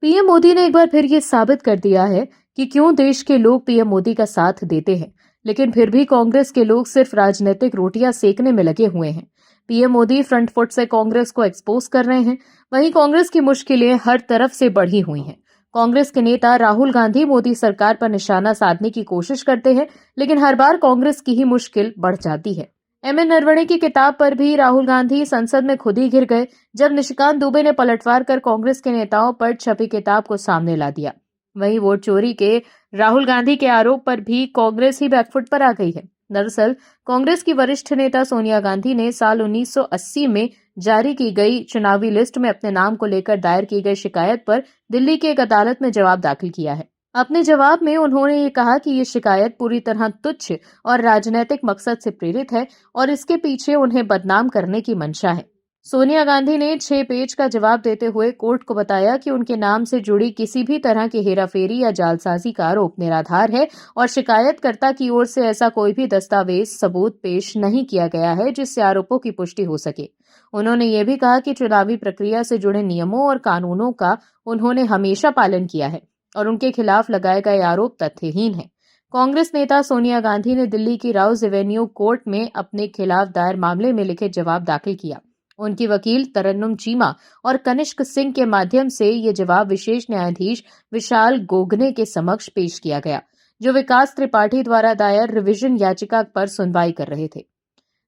PM Modi ने एक बार फिर ये साबित कर दिया है कि क्यों देश के लोग पीएम मोदी का साथ देते हैं, लेकिन फिर भी कांग्रेस के लोग सिर्फ राजनीतिक रोटियां सेकने में लगे हुए हैं। पीएम मोदी फ्रंट फुट से कांग्रेस को एक्सपोज कर रहे हैं, वहीं कांग्रेस की मुश्किलें हर तरफ से बढ़ी हुई हैं। कांग्रेस के नेता राहुल गांधी मोदी सरकार पर निशाना साधने की कोशिश करते हैं, लेकिन हर बार कांग्रेस की ही मुश्किल बढ़ जाती है। एमएन नरवणे की किताब पर भी राहुल गांधी संसद में खुद ही घिर गए, जब निशिकांत दुबे ने पलटवार कर कांग्रेस के नेताओं पर छपी किताब को सामने ला दिया। वहीं वोट चोरी के राहुल गांधी के आरोप पर भी कांग्रेस ही बैकफुट पर आ गई है। दरअसल कांग्रेस की वरिष्ठ नेता सोनिया गांधी ने साल 1980 में जारी की गई चुनावी लिस्ट में अपने नाम को लेकर दायर की गई शिकायत पर दिल्ली की एक अदालत में जवाब दाखिल किया है। अपने जवाब में उन्होंने ये कहा कि ये शिकायत पूरी तरह तुच्छ और राजनीतिक मकसद से प्रेरित है और इसके पीछे उन्हें बदनाम करने की मंशा है। सोनिया गांधी ने 6 पेज का जवाब देते हुए कोर्ट को बताया कि उनके नाम से जुड़ी किसी भी तरह की हेराफेरी या जालसाजी का आरोप निराधार है और शिकायतकर्ता की ओर से ऐसा कोई भी दस्तावेज सबूत पेश नहीं किया गया है जिससे आरोपों की पुष्टि हो सके। उन्होंने ये भी कहा कि चुनावी प्रक्रिया से जुड़े नियमों और कानूनों का उन्होंने हमेशा पालन किया है और उनके खिलाफ लगाए गए आरोप तथ्यहीन हैं। कांग्रेस नेता सोनिया गांधी ने दिल्ली की राउज एवेन्यू कोर्ट में अपने खिलाफ दायर मामले में लिखित जवाब दाखिल किया। उनकी वकील तरन्नुम चीमा और कनिष्क सिंह के माध्यम से ये जवाब विशेष न्यायाधीश विशाल गोगने के समक्ष पेश किया गया, जो विकास त्रिपाठी द्वारा दायर रिवीजन याचिका पर सुनवाई कर रहे थे।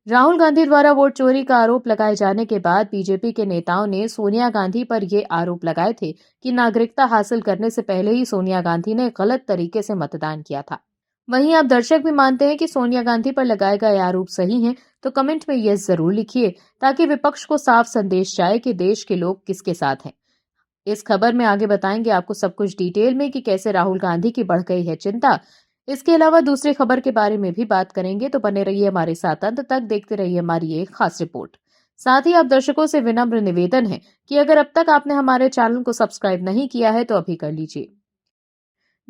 राहुल गांधी द्वारा वोट चोरी का आरोप लगाए जाने के बाद बीजेपी के नेताओं ने सोनिया गांधी पर यह आरोप लगाए थे कि नागरिकता हासिल करने से पहले ही सोनिया गांधी ने गलत तरीके से मतदान किया था। वहीं आप दर्शक भी मानते हैं कि सोनिया गांधी पर लगाए गए आरोप सही हैं, तो कमेंट में यह जरूर लिखिए ताकि विपक्ष को साफ संदेश जाए कि देश के लोग किसके साथ हैं। इस खबर में आगे बताएंगे आपको सब कुछ डिटेल में कि कैसे राहुल गांधी की बढ़ गई है चिंता। इसके अलावा दूसरी खबर के बारे में भी बात करेंगे, तो बने रहिए हमारे साथ अंत तक, देखते रहिए हमारी ये खास रिपोर्ट। साथ ही आप दर्शकों से विनम्र निवेदन है कि अगर अब तक आपने हमारे चैनल को सब्सक्राइब नहीं किया है तो अभी कर लीजिए।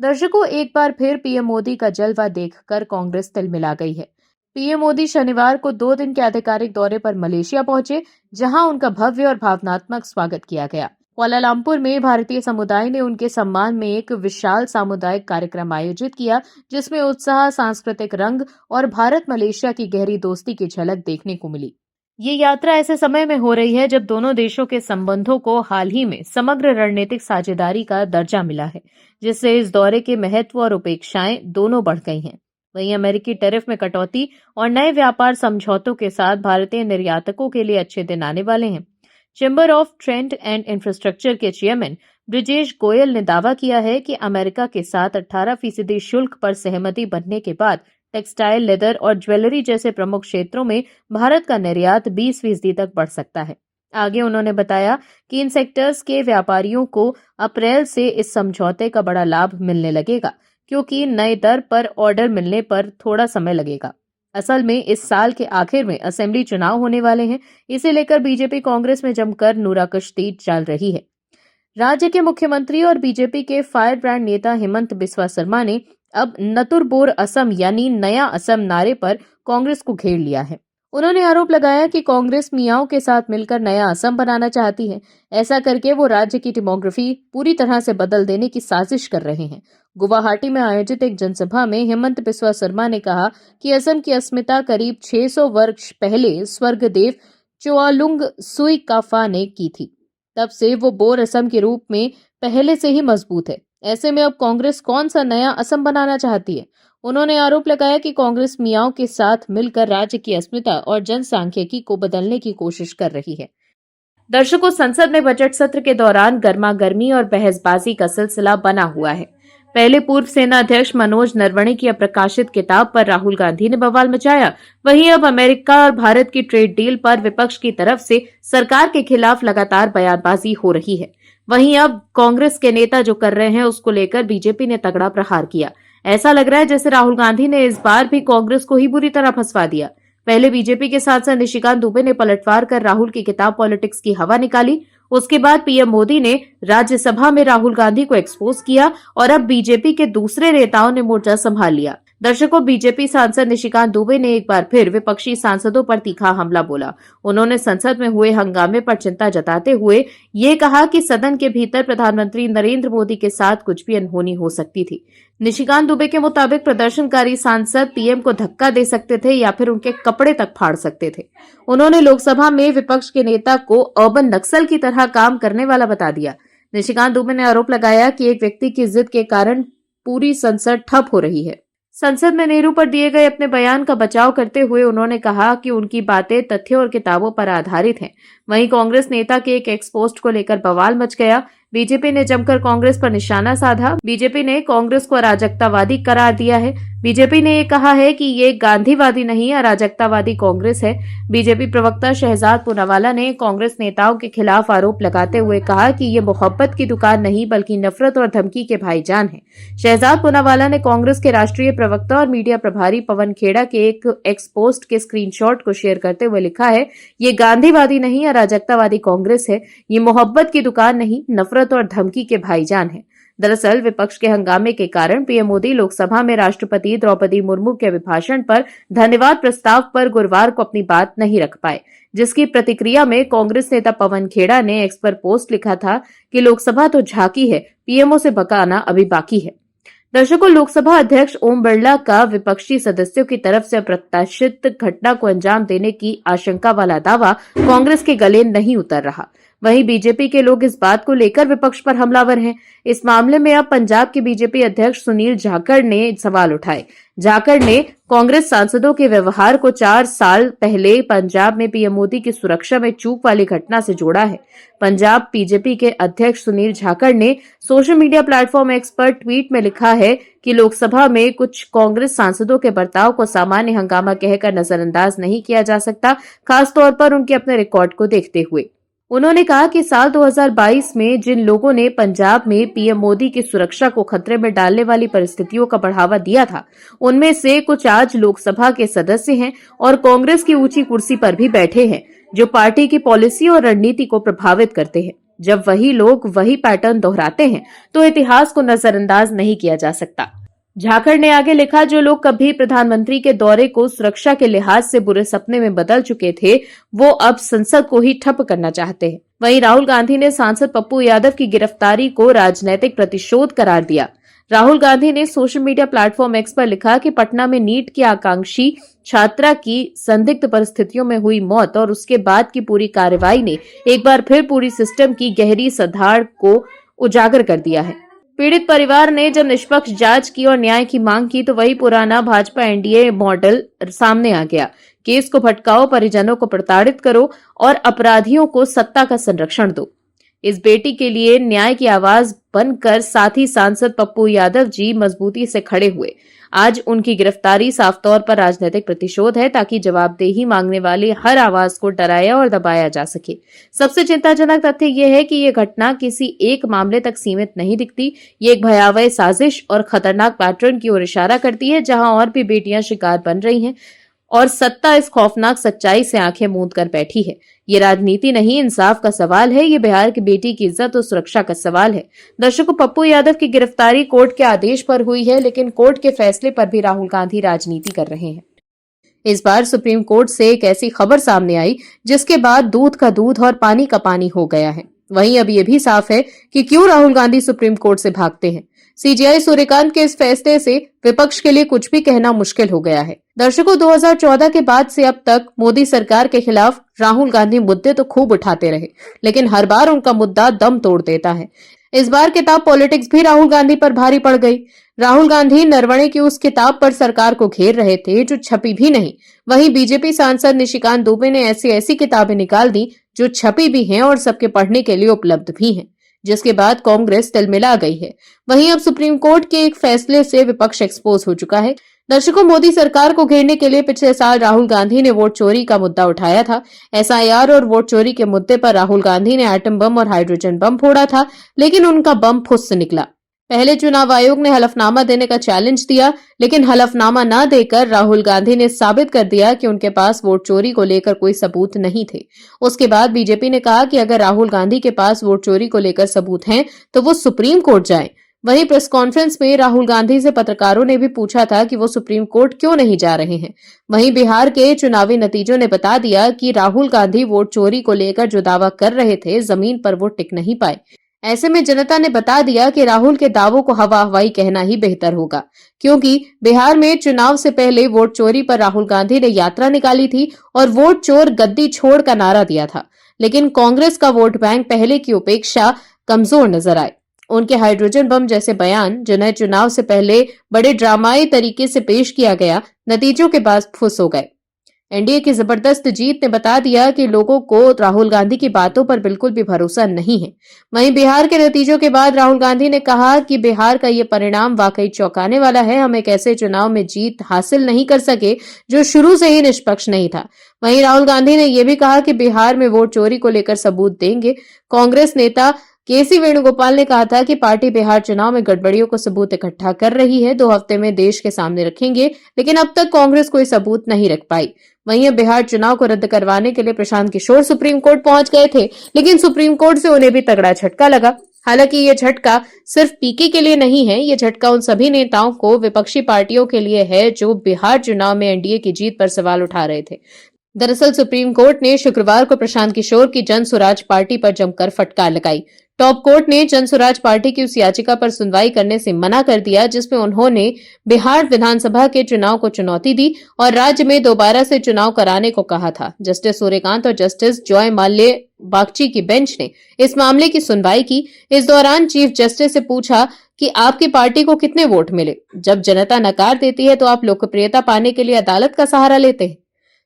दर्शकों, एक बार फिर पीएम मोदी का जलवा देखकर कांग्रेस तिलमिला गई है। पीएम मोदी शनिवार को 2 दिन के आधिकारिक दौरे पर मलेशिया पहुंचे, जहां उनका भव्य और भावनात्मक स्वागत किया गया। कुआलालंपुर में भारतीय समुदाय ने उनके सम्मान में एक विशाल सामुदायिक कार्यक्रम आयोजित किया, जिसमें उत्साह, सांस्कृतिक रंग और भारत मलेशिया की गहरी दोस्ती की झलक देखने को मिली। ये यात्रा ऐसे समय में हो रही है जब दोनों देशों के संबंधों को हाल ही में समग्र रणनीतिक साझेदारी का दर्जा मिला है, जिससे इस दौरे के महत्व और उपेक्षाएं दोनों बढ़ गई हैं। वहीं अमेरिकी टैरिफ में कटौती और नए व्यापार समझौतों के साथ भारतीय निर्यातकों के लिए अच्छे दिन आने वाले हैं। Chamber of trade and infrastructure के चेयरमैन ब्रिजेश गोयल ने दावा किया है कि अमेरिका के साथ 18% शुल्क पर सहमति बनने के बाद टेक्सटाइल, लेदर और ज्वेलरी जैसे प्रमुख क्षेत्रों में भारत का निर्यात 20% तक बढ़ सकता है। आगे उन्होंने बताया कि इन सेक्टर्स के व्यापारियों को अप्रैल से इस समझौते का बड़ा लाभ मिलने लगेगा, क्योंकि नए दर पर ऑर्डर मिलने पर थोड़ा समय लगेगा। असल में इस साल के आखिर में असेंबली चुनाव होने वाले हैं, इसे लेकर बीजेपी कांग्रेस में जमकर नूराकश्ती चल रही है। राज्य के मुख्यमंत्री और बीजेपी के फायर ब्रांड नेता हेमंत बिस्वा शर्मा ने अब नतुरबोर असम यानी नया असम नारे पर कांग्रेस को घेर लिया है। उन्होंने आरोप लगाया कि कांग्रेस मियाओं के साथ मिलकर नया असम बनाना चाहती है। ऐसा करके वो राज्य की डेमोग्राफी पूरी तरह से बदल देने की साजिश कर रहे हैं। गुवाहाटी में आयोजित एक जनसभा में हेमंत बिस्वा शर्मा ने कहा कि असम की अस्मिता करीब 600 वर्ष पहले स्वर्गदेव चोआलुंग सुईकाफा ने की थी। तब से वो बोर असम के रूप में पहले से ही मजबूत है। ऐसे में अब कांग्रेस कौन सा नया असम बनाना चाहती है? उन्होंने आरोप लगाया कि कांग्रेस मियाओं के साथ मिलकर राज्य की अस्मिता और जनसांख्यिकी को बदलने की कोशिश कर रही है। दर्शकों, संसद में बजट सत्र के दौरान गर्मागर्मी और बहसबाजी का सिलसिला बना हुआ है। पहले पूर्व सेना अध्यक्ष मनोज नरवणे की अप्रकाशित किताब पर राहुल गांधी ने बवाल मचाया। वहीं अब अमेरिका और भारत की ट्रेड डील पर विपक्ष की तरफ से सरकार के खिलाफ लगातार बयानबाजी हो रही है। वहीं अब कांग्रेस के नेता जो कर रहे हैं उसको लेकर बीजेपी ने तगड़ा प्रहार किया। ऐसा लग रहा है जैसे राहुल गांधी ने इस बार भी कांग्रेस को ही बुरी तरह फंसवा दिया। पहले बीजेपी के सांसद निशिकांत दुबे ने पलटवार कर राहुल की किताब पॉलिटिक्स की हवा निकाली। उसके बाद पीएम मोदी ने राज्यसभा में राहुल गांधी को एक्सपोज किया और अब बीजेपी के दूसरे नेताओं ने मोर्चा संभाल लिया। दर्शकों, बीजेपी सांसद निशिकांत दुबे ने एक बार फिर विपक्षी सांसदों पर तीखा हमला बोला। उन्होंने संसद में हुए हंगामे पर चिंता जताते हुए ये कहा कि सदन के भीतर प्रधानमंत्री नरेंद्र मोदी के साथ कुछ भी अनहोनी हो सकती थी। निशिकांत दुबे के मुताबिक प्रदर्शनकारी सांसद पीएम को धक्का दे सकते थे या फिर उनके कपड़े तक फाड़ सकते थे। उन्होंने लोकसभा में विपक्ष के नेता को अर्बन नक्सल की तरह काम करने वाला बता दिया। निशिकांत दुबे ने आरोप लगाया कि एक व्यक्ति की जिद के कारण पूरी संसद ठप हो रही है। संसद में नेहरू पर दिए गए अपने बयान का बचाव करते हुए उन्होंने कहा कि उनकी बातें तथ्यों और किताबों पर आधारित हैं। वहीं कांग्रेस नेता के एक एक्स पोस्ट को लेकर बवाल मच गया। बीजेपी ने जमकर कांग्रेस पर निशाना साधा। बीजेपी ने कांग्रेस को अराजकतावादी करार दिया है। बीजेपी ने ये कहा है कि ये गांधीवादी नहीं, अराजकतावादी कांग्रेस है। बीजेपी प्रवक्ता शहजाद पूनावाला ने कांग्रेस नेताओं के खिलाफ आरोप लगाते हुए कहा कि ये मोहब्बत की दुकान नहीं बल्कि नफरत और धमकी के भाईजान है। शहजाद पूनावाला ने कांग्रेस के राष्ट्रीय प्रवक्ता और मीडिया प्रभारी पवन खेड़ा के एक एक्स पोस्ट के स्क्रीनशॉट को शेयर करते हुए लिखा है, ये गांधीवादी नहीं, अराजकतावादी कांग्रेस है। ये मोहब्बत की दुकान नहीं, नफरत और धमकी के भाईजान है। दरअसल विपक्ष के हंगामे के कारण पीएम मोदी लोकसभा में राष्ट्रपति द्रौपदी मुर्मू के अभिभाषण पर धन्यवाद प्रस्ताव पर गुरुवार को अपनी बात नहीं रख पाए, जिसकी प्रतिक्रिया में कांग्रेस नेता पवन खेड़ा ने एक्स पर पोस्ट लिखा था कि लोकसभा तो झांकी है, पीएमओ से भगाना अभी बाकी है। दर्शकों, लोकसभा अध्यक्ष ओम बिरला का विपक्षी सदस्यों की तरफ से अप्रत्याशित घटना को अंजाम देने की आशंका वाला दावा कांग्रेस के गले नहीं उतर रहा। वहीं बीजेपी के लोग इस बात को लेकर विपक्ष पर हमलावर हैं। इस मामले में अब पंजाब के बीजेपी अध्यक्ष सुनील जाखड़ ने सवाल उठाए। जाखड़ ने कांग्रेस सांसदों के व्यवहार को 4 साल पहले पंजाब में पीएम मोदी की सुरक्षा में चूक वाली घटना से जोड़ा है। पंजाब बीजेपी के अध्यक्ष सुनील जाखड़ ने सोशल मीडिया प्लेटफॉर्म एक्स पर ट्वीट में लिखा है कि लोकसभा में कुछ कांग्रेस सांसदों के बर्ताव को सामान्य हंगामा कहकर नजरअंदाज नहीं किया जा सकता, खासतौर पर उनके अपने रिकॉर्ड को देखते हुए। उन्होंने कहा कि साल 2022 में जिन लोगों ने पंजाब में पीएम मोदी की सुरक्षा को खतरे में डालने वाली परिस्थितियों का बढ़ावा दिया था, उनमें से कुछ आज लोकसभा के सदस्य हैं और कांग्रेस की ऊंची कुर्सी पर भी बैठे हैं, जो पार्टी की पॉलिसी और रणनीति को प्रभावित करते हैं। जब वही लोग वही पैटर्न दोहराते हैं तो इतिहास को नजरअंदाज नहीं किया जा सकता। झाखड़ ने आगे लिखा, जो लोग कभी प्रधानमंत्री के दौरे को सुरक्षा के लिहाज से बुरे सपने में बदल चुके थे, वो अब संसद को ही ठप करना चाहते हैं। वहीं राहुल गांधी ने सांसद पप्पू यादव की गिरफ्तारी को राजनीतिक प्रतिशोध करार दिया। राहुल गांधी ने सोशल मीडिया प्लेटफॉर्म एक्स पर लिखा कि पटना में नीट की आकांक्षी छात्रा की संदिग्ध परिस्थितियों में हुई मौत और उसके बाद की पूरी कार्रवाई ने एक बार फिर पूरी सिस्टम की गहरी सधाड़ को उजागर कर दिया है। पीड़ित परिवार ने जब निष्पक्ष जांच की और न्याय की मांग की तो वही पुराना भाजपा एनडीए मॉडल सामने आ गया। केस को भटकाओ, परिजनों को प्रताड़ित करो और अपराधियों को सत्ता का संरक्षण दो। इस बेटी के लिए न्याय की आवाज बनकर साथी सांसद पप्पू यादव जी मजबूती से खड़े हुए। आज उनकी गिरफ्तारी साफ तौर पर राजनीतिक प्रतिशोध है ताकि जवाबदेही मांगने वाली हर आवाज को डराया और दबाया जा सके। सबसे चिंताजनक तथ्य यह है कि ये घटना किसी एक मामले तक सीमित नहीं दिखती। ये एक भयावह साजिश और खतरनाक पैटर्न की ओर इशारा करती है, जहां और भी बेटियां शिकार बन रही हैं और सत्ता इस खौफनाक सच्चाई से आंखें मूंद कर बैठी है। ये राजनीति नहीं, इंसाफ का सवाल है। ये बिहार की बेटी की इज्जत और सुरक्षा का सवाल है। दर्शकों, पप्पू यादव की गिरफ्तारी कोर्ट के आदेश पर हुई है, लेकिन कोर्ट के फैसले पर भी राहुल गांधी राजनीति कर रहे हैं। इस बार सुप्रीम कोर्ट से एक ऐसी खबर सामने आई जिसके बाद दूध का दूध और पानी का पानी हो गया है। वहीं अब ये भी साफ है कि क्यों राहुल गांधी सुप्रीम कोर्ट से भागते हैं। सीजेआई सूर्यकांत के इस फैसले से विपक्ष के लिए कुछ भी कहना मुश्किल हो गया है। दर्शकों, 2014 के बाद से अब तक मोदी सरकार के खिलाफ राहुल गांधी मुद्दे तो खूब उठाते रहे, लेकिन हर बार उनका मुद्दा दम तोड़ देता है। इस बार किताब पॉलिटिक्स भी राहुल गांधी पर भारी पड़ गई। राहुल गांधी नरवणे की उस किताब पर सरकार को घेर रहे थे जो छपी भी नहीं। वहीं बीजेपी सांसद निशिकांत दुबे ने ऐसी किताबें निकाल दी जो छपी भी हैं और सबके पढ़ने के लिए उपलब्ध भी हैं, जिसके बाद कांग्रेस तिलमिला गई है। वहीं अब सुप्रीम कोर्ट के एक फैसले से विपक्ष एक्सपोज हो चुका है। दर्शकों, मोदी सरकार को घेरने के लिए पिछले साल राहुल गांधी ने वोट चोरी का मुद्दा उठाया था। एसआईआर और वोट चोरी के मुद्दे पर राहुल गांधी ने एटम बम और हाइड्रोजन बम फोड़ा था, लेकिन उनका बम फुस निकला। पहले चुनाव आयोग ने हलफनामा देने का चैलेंज दिया, लेकिन हलफनामा न देकर राहुल गांधी ने साबित कर दिया कि उनके पास वोट चोरी को लेकर कोई सबूत नहीं थे। उसके बाद बीजेपी ने कहा कि अगर राहुल गांधी के पास वोट चोरी को लेकर सबूत हैं, तो वो सुप्रीम कोर्ट जाएं। वहीं प्रेस कॉन्फ्रेंस में राहुल गांधी से पत्रकारों ने भी पूछा था कि वो सुप्रीम कोर्ट क्यों नहीं जा रहे हैं। वहीं बिहार के चुनावी नतीजों ने बता दिया कि राहुल गांधी वोट चोरी को लेकर जो दावा कर रहे थे, जमीन पर वो टिक नहीं पाए। ऐसे में जनता ने बता दिया कि राहुल के दावों को हवा हवाई कहना ही बेहतर होगा, क्योंकि बिहार में चुनाव से पहले वोट चोरी पर राहुल गांधी ने यात्रा निकाली थी और वोट चोर गद्दी छोड़ का नारा दिया था। लेकिन कांग्रेस का वोट बैंक पहले की अपेक्षा कमजोर नजर आए। उनके हाइड्रोजन बम जैसे बयान, जिन्हें चुनाव से पहले बड़े ड्रामाई तरीके से पेश किया गया, नतीजों के बाद फुस हो गए। एनडीए की जबरदस्त जीत ने बता दिया कि लोगों को राहुल गांधी की बातों पर बिल्कुल भी भरोसा नहीं है। वहीं बिहार के नतीजों के बाद राहुल गांधी ने कहा कि बिहार का ये परिणाम वाकई चौंकाने वाला है। हम एक ऐसे चुनाव में जीत हासिल नहीं कर सके जो शुरू से ही निष्पक्ष नहीं था। वहीं राहुल गांधी ने यह भी कहा कि बिहार में वोट चोरी को लेकर सबूत देंगे। कांग्रेस नेता केसी वेणुगोपाल ने कहा था कि पार्टी बिहार चुनाव में गड़बड़ियों को सबूत इकट्ठा कर रही है, 2 हफ्ते में देश के सामने रखेंगे, लेकिन अब तक कांग्रेस कोई सबूत नहीं रख पाई। वहीं बिहार चुनाव को रद्द करवाने के लिए प्रशांत किशोर सुप्रीम कोर्ट पहुंच गए थे, लेकिन सुप्रीम कोर्ट से उन्हें भी तगड़ा झटका लगा। हालांकि ये झटका सिर्फ पीके के लिए नहीं है, ये झटका उन सभी नेताओं को, विपक्षी पार्टियों के लिए है जो बिहार चुनाव में एनडीए की जीत पर सवाल उठा रहे थे। दरअसल सुप्रीम कोर्ट ने शुक्रवार को प्रशांत किशोर की जन स्वराज पार्टी पर जमकर फटकार लगाई। टॉप कोर्ट ने जन स्वराज पार्टी की उस याचिका पर सुनवाई करने से मना कर दिया जिसमें उन्होंने बिहार विधानसभा के चुनाव को चुनौती दी और राज्य में दोबारा से चुनाव कराने को कहा था। जस्टिस सूर्यकांत और जस्टिस जॉय माल्य बागची की बेंच ने इस मामले की सुनवाई की। इस दौरान चीफ जस्टिस से पूछा कि आपकी पार्टी को कितने वोट मिले। जब जनता नकार देती है तो आप लोकप्रियता पाने के लिए अदालत का सहारा लेते हैं।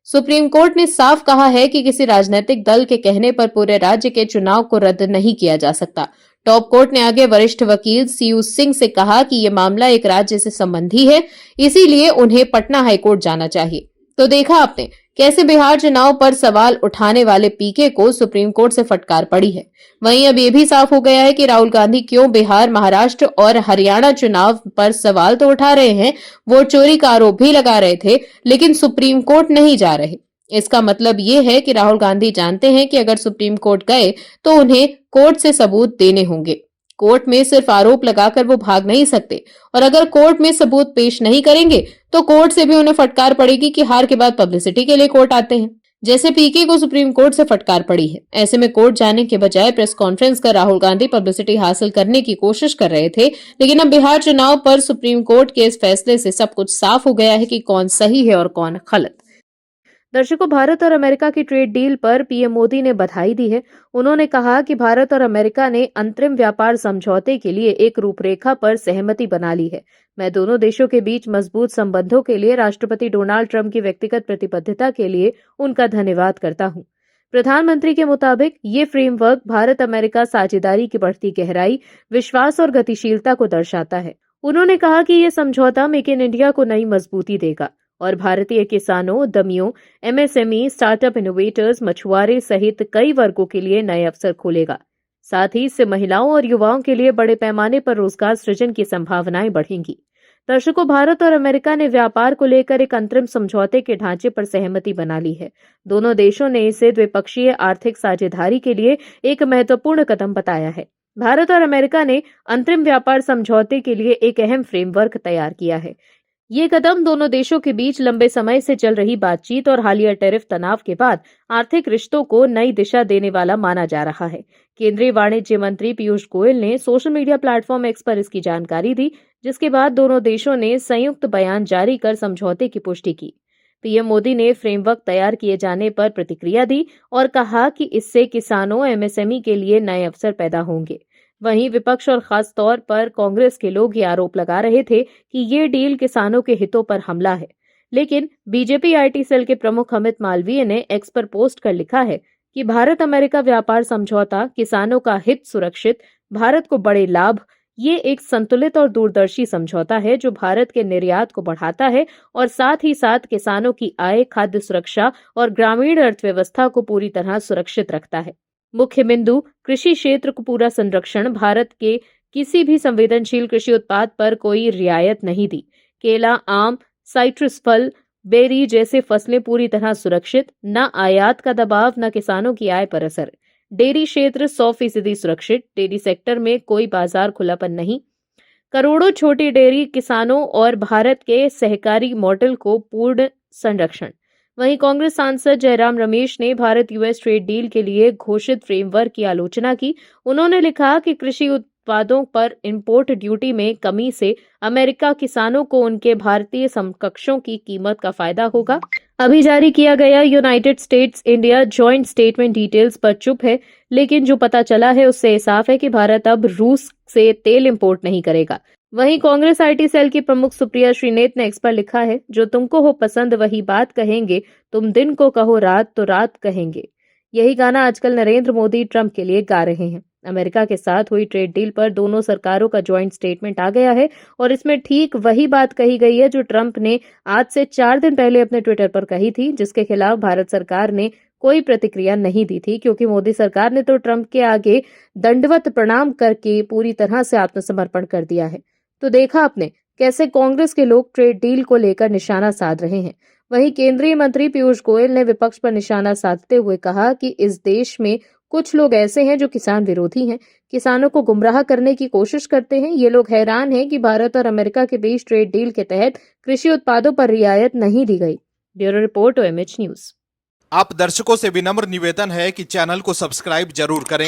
सुप्रीम कोर्ट ने साफ कहा है कि किसी राजनीतिक दल के कहने पर पूरे राज्य के चुनाव को रद्द नहीं किया जा सकता। टॉप कोर्ट ने आगे वरिष्ठ वकील सीयू सिंह से कहा कि यह मामला एक राज्य से संबंधी है, इसीलिए उन्हें पटना हाईकोर्ट जाना चाहिए। तो देखा आपने कैसे बिहार चुनाव पर सवाल उठाने वाले पीके को सुप्रीम कोर्ट से फटकार पड़ी है। वहीं अब यह भी साफ हो गया है कि राहुल गांधी क्यों बिहार, महाराष्ट्र और हरियाणा चुनाव पर सवाल तो उठा रहे हैं, वोट चोरी का आरोप भी लगा रहे थे, लेकिन सुप्रीम कोर्ट नहीं जा रहे। इसका मतलब ये है कि राहुल गांधी जानते हैं कि अगर सुप्रीम कोर्ट गए तो उन्हें कोर्ट से सबूत देने होंगे। कोर्ट में सिर्फ आरोप लगाकर वो भाग नहीं सकते, और अगर कोर्ट में सबूत पेश नहीं करेंगे तो कोर्ट से भी उन्हें फटकार पड़ेगी कि हार के बाद पब्लिसिटी के लिए कोर्ट आते हैं, जैसे पीके को सुप्रीम कोर्ट से फटकार पड़ी है। ऐसे में कोर्ट जाने के बजाय प्रेस कॉन्फ्रेंस कर राहुल गांधी पब्लिसिटी हासिल करने की कोशिश कर रहे थे, लेकिन अब बिहार चुनाव पर सुप्रीम कोर्ट के इस फैसले से सब कुछ साफ हो गया है कि कौन सही है और कौन गलत। दर्शकों, भारत और अमेरिका की ट्रेड डील पर पीएम मोदी ने बधाई दी है। उन्होंने कहा कि भारत और अमेरिका ने अंतरिम व्यापार समझौते के लिए एक रूपरेखा पर सहमति बना ली है। मैं दोनों देशों के बीच मजबूत संबंधों के लिए राष्ट्रपति डोनाल्ड ट्रंप की व्यक्तिगत प्रतिबद्धता के लिए उनका धन्यवाद करता हूं। प्रधानमंत्री के मुताबिक ये फ्रेमवर्क भारत अमेरिका साझेदारी की बढ़ती गहराई, विश्वास और गतिशीलता को दर्शाता है। उन्होंने कहा कि ये समझौता मेक इन इंडिया को नई मजबूती देगा और भारतीय किसानों, उद्यमियों, एमएसएमई, स्टार्टअप इनोवेटर्स, मछुआरे सहित कई वर्गों के लिए नए अवसर खोलेगा। साथ ही इससे महिलाओं और युवाओं के लिए बड़े पैमाने पर रोजगार सृजन की संभावनाएं बढ़ेंगी। दर्शकों, भारत और अमेरिका ने व्यापार को लेकर एक अंतरिम समझौते के ढांचे पर सहमति बना ली है। दोनों देशों ने इसे द्विपक्षीय आर्थिक साझेदारी के लिए एक महत्वपूर्ण कदम बताया है। भारत और अमेरिका ने अंतरिम व्यापार समझौते के लिए एक अहम फ्रेमवर्क तैयार किया है। ये कदम दोनों देशों के बीच लंबे समय से चल रही बातचीत और हालिया टैरिफ तनाव के बाद आर्थिक रिश्तों को नई दिशा देने वाला माना जा रहा है। केंद्रीय वाणिज्य मंत्री पीयूष गोयल ने सोशल मीडिया प्लेटफॉर्म एक्स पर इसकी जानकारी दी, जिसके बाद दोनों देशों ने संयुक्त बयान जारी कर समझौते की पुष्टि की। पीएम मोदी ने फ्रेमवर्क तैयार किए जाने पर प्रतिक्रिया दी और कहा कि इससे किसानों, एमएसएमई के लिए नए अवसर पैदा होंगे। वहीं विपक्ष और खास तौर पर कांग्रेस के लोग ये आरोप लगा रहे थे कि ये डील किसानों के हितों पर हमला है, लेकिन बीजेपी आईटी सेल के प्रमुख अमित मालवीय ने एक्स पर पोस्ट कर लिखा है कि भारत अमेरिका व्यापार समझौता किसानों का हित सुरक्षित, भारत को बड़े लाभ, ये एक संतुलित और दूरदर्शी समझौता है जो भारत के निर्यात को बढ़ाता है और साथ ही साथ किसानों की आय, खाद्य सुरक्षा और ग्रामीण अर्थव्यवस्था को पूरी तरह सुरक्षित रखता है। मुख्य बिंदु, कृषि क्षेत्र को पूरा संरक्षण, भारत के किसी भी संवेदनशील कृषि उत्पाद पर कोई रियायत नहीं दी। केला, आम, साइट्रस फल, बेरी जैसे फसलें पूरी तरह सुरक्षित, न आयात का दबाव, न किसानों की आय पर असर। डेयरी क्षेत्र 100% सुरक्षित, डेयरी सेक्टर में कोई बाजार खुलापन नहीं। करोड़ों छोटी डेयरी किसानों और भारत के सहकारी मॉडल को पूर्ण संरक्षण। वहीं कांग्रेस सांसद जयराम रमेश ने भारत यूएस ट्रेड डील के लिए घोषित फ्रेमवर्क की आलोचना की। उन्होंने लिखा कि कृषि उत्पादों पर इंपोर्ट ड्यूटी में कमी से अमेरिका किसानों को उनके भारतीय समकक्षों की कीमत का फायदा होगा। अभी जारी किया गया United states India joint statement details पर चुप है, लेकिन जो पता चला है उससे साफ है कि भारत अब रूस से तेल इंपोर्ट नहीं करेगा। वहीं कांग्रेस आईटी सेल की प्रमुख सुप्रिया श्रीनेत ने एक्स पर लिखा है, जो तुमको हो पसंद वही बात कहेंगे, तुम दिन को कहो रात तो रात कहेंगे। यही गाना आजकल नरेंद्र मोदी ट्रंप के लिए गा रहे हैं। अमेरिका के साथ हुई ट्रेड डील पर दोनों सरकारों का ज्वाइंट स्टेटमेंट आ गया है और इसमें ठीक वही बात कही गई है जो ट्रंप ने आज से 4 दिन पहले अपने ट्विटर पर कही थी, जिसके खिलाफ भारत सरकार ने कोई प्रतिक्रिया नहीं दी थी, क्योंकि मोदी सरकार ने तो ट्रंप के आगे दंडवत प्रणाम करके पूरी तरह से आत्मसमर्पण कर दिया है। तो देखा आपने कैसे कांग्रेस के लोग ट्रेड डील को लेकर निशाना साध रहे हैं। वहीं केंद्रीय मंत्री पीयूष गोयल ने विपक्ष पर निशाना साधते हुए कहा कि इस देश में कुछ लोग ऐसे हैं जो किसान विरोधी हैं, किसानों को गुमराह करने की कोशिश करते हैं। ये लोग हैरान हैं कि भारत और अमेरिका के बीच ट्रेड डील के तहत कृषि उत्पादों पर रियायत नहीं दी गई। Bureau report OMH news. आप दर्शकों से विनम्र निवेदन है कि चैनल को सब्सक्राइब जरूर करें